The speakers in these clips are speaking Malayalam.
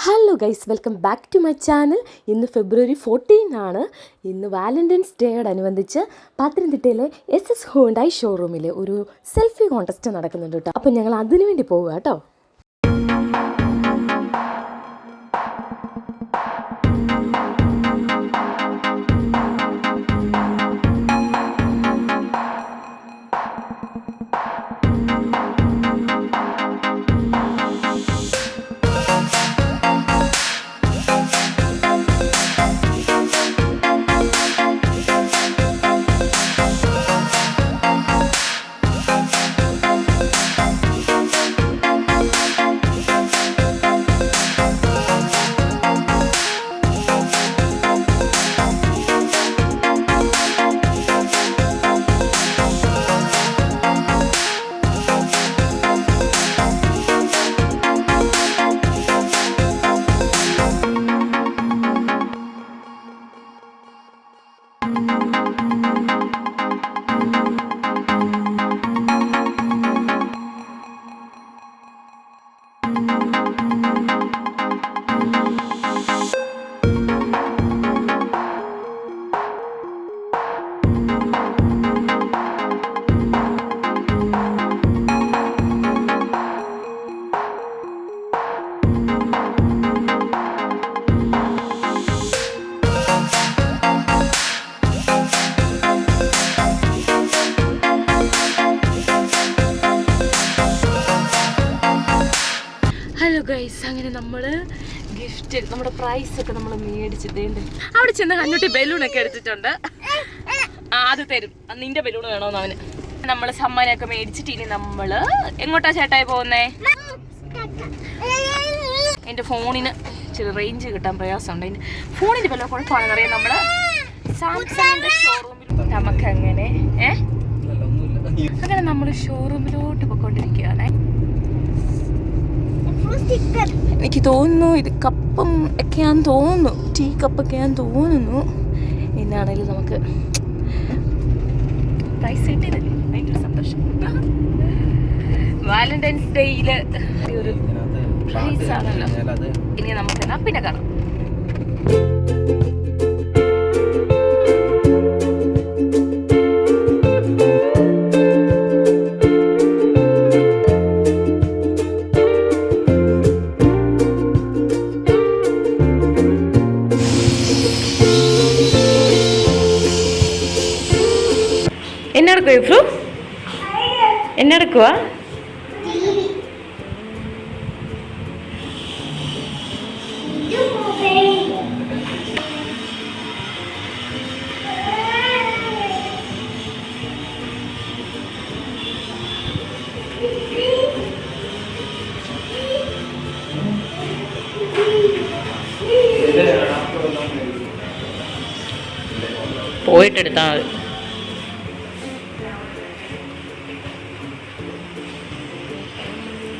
Hello guys, welcome back to my channel. ഇന്ന് ഫെബ്രുവരി 14 ആണ്. ഇന്ന് വാലന്റൈൻസ് ഡേയോടനുബന്ധിച്ച് പത്തനംതിട്ടയിലെ SS ഹോണ്ടായി ഷോറൂമിൽ ഒരു സെൽഫി കോൺടെസ്റ്റ് നടക്കുന്നുണ്ട് കേട്ടോ. അപ്പോൾ ഞങ്ങൾ അതിനു വേണ്ടി പോവുക കേട്ടോ. ഹലോ ഗൈസ്, അങ്ങനെ നമ്മൾ ഗിഫ്റ്റ് നമ്മുടെ പ്രൈസൊക്കെ നമ്മൾ മേടിച്ചിട്ടുണ്ട്. അവിടെ ചെന്ന് കഞ്ഞുട്ടി ബലൂണൊക്കെ എടുത്തിട്ടുണ്ട്. അത് തരും, നിന്റെ ബലൂൺ വേണോന്ന് അവന്. നമ്മൾ സമ്മാനമൊക്കെ മേടിച്ചിട്ട് ഇനി നമ്മൾ എങ്ങോട്ടാ ചേട്ടായി പോകുന്നേ? എൻ്റെ ഫോണിന് ഇച്ചിരി റേഞ്ച് കിട്ടാൻ പ്രയാസമുണ്ട്. എൻ്റെ ഫോണിൻ്റെ വല്ല കുഴപ്പമാണെന്നറിയാം. നമ്മൾ സാംസങ്ങിൻ്റെ ഷോറൂമിൽ നമുക്കങ്ങനെ അങ്ങനെ നമ്മൾ ഷോറൂമിലോട്ട് പോയിക്കൊണ്ടിരിക്കുകയാണേ. എനിക്ക് തോന്നുന്നു ഇത് കപ്പും ഒക്കെയാന്ന് തോന്നുന്നു, ടീ കപ്പൊക്കെയാന്ന് തോന്നുന്നു. എന്നാണേലും നമുക്ക് പ്രൈസ് കിട്ടിയതല്ലേ, ഭയങ്കര സന്തോഷം. വാലന്റൈൻസ് ഡേയില് ഒരു പ്രൈസ് ആണല്ലോ. ഇനി നമുക്ക് പിന്നെ കാണാം. എന്നെടുക്കുവാ? പോയിട്ടെടുത്താ മതി.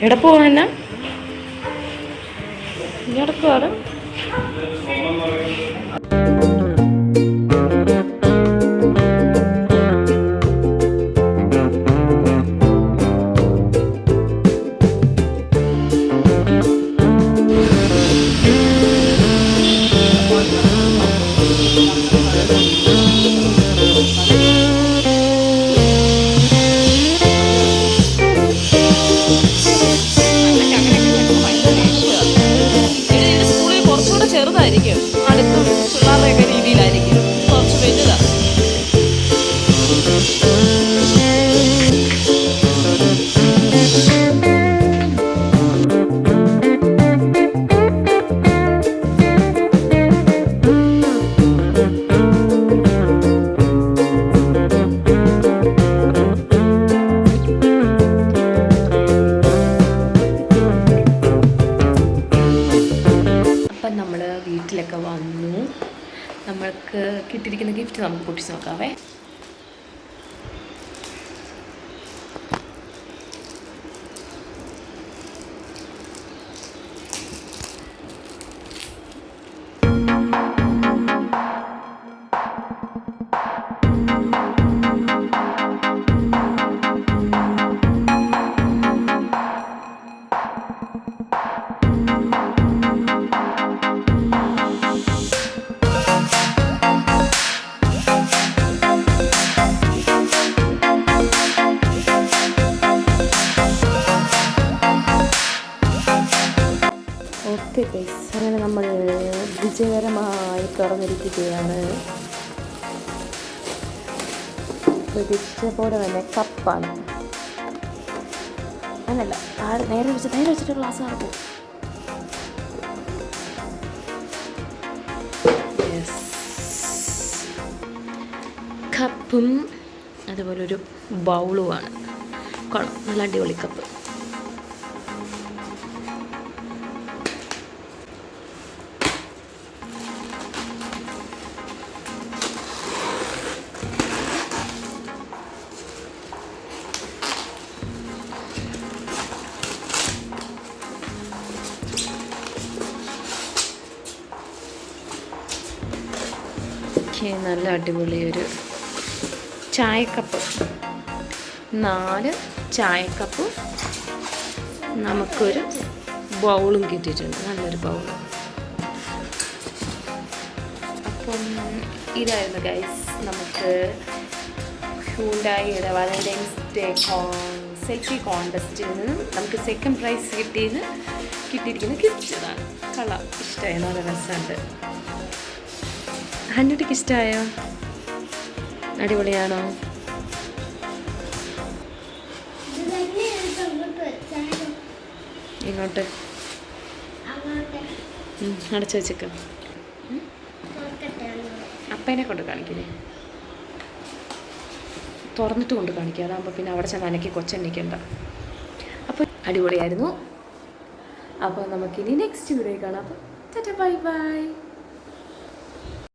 എവിടെ പോവാനാ? ഇടക്കുവാണ്. ചെറുതായിരിക്കും, അടുത്തും പിള്ളേരുടെയൊക്കെ രീതിയിലായിരിക്കും, കുറച്ച് വലുതാ. നമ്മൾ വീട്ടിലൊക്കെ വന്നു. നമ്മൾക്ക് കിട്ടിയിരിക്കുന്ന ഗിഫ്റ്റ് നമുക്ക് പൊട്ടിച്ച് നോക്കാവേ. ഓക്കെ ഗൈസ്, അങ്ങനെ നമ്മൾ വിജയകരമായി തുറന്നിരിക്കുകയാണ്. പ്രതീക്ഷിച്ച പോലെ തന്നെ കപ്പാണ്. അങ്ങനല്ല, നേരെ വെച്ചിട്ട് ഗ്ലാസ് നടക്കും. കപ്പും അതുപോലൊരു ബൗളുമാണ്. കൊള്ളാം, നല്ല അടിപൊളി കപ്പ്. നല്ല അടിപൊളി ഒരു ചായക്കപ്പ്, 4 ചായക്കപ്പും നമുക്കൊരു ബൗളും കിട്ടിയിട്ടുണ്ട്, നല്ലൊരു ബൗൾ. അപ്പം ഇതായിരുന്നു ഗൈസ് നമുക്ക് ഹ്യൂണ്ടായിയുടെ വാലന്റൈൻസ് ഡേ സെൽഫി കോൺടെസ്റ്റിൽ നിന്നും നമുക്ക് സെക്കൻഡ് പ്രൈസ് കിട്ടിയിരിക്കുന്ന ഗിഫ്റ്റ്. ഇതാണ് കളർ ഇഷ്ടമായി, നല്ല രസമുണ്ട്. ഹന്നുട്ടിക്ക് ഇഷ്ടമായോ? അടിപൊളിയാണോ? ഇങ്ങോട്ട് അടച്ചു വെച്ചേക്ക. അപ്പേനെ കൊണ്ട് കാണിക്കില്ലേ? തുറന്നിട്ട് കൊണ്ട് കാണിക്കുക, അതാകുമ്പോൾ പിന്നെ അവിടെ ചെന്ന് അനക്കി കൊച്ചെണ്ണിക്കണ്ട. അപ്പോൾ അടിപൊളിയായിരുന്നു. അപ്പോൾ നമുക്കിനി നെക്സ്റ്റ് വീഡിയോ കാണാം. അപ്പോൾ ബൈ ബൈ.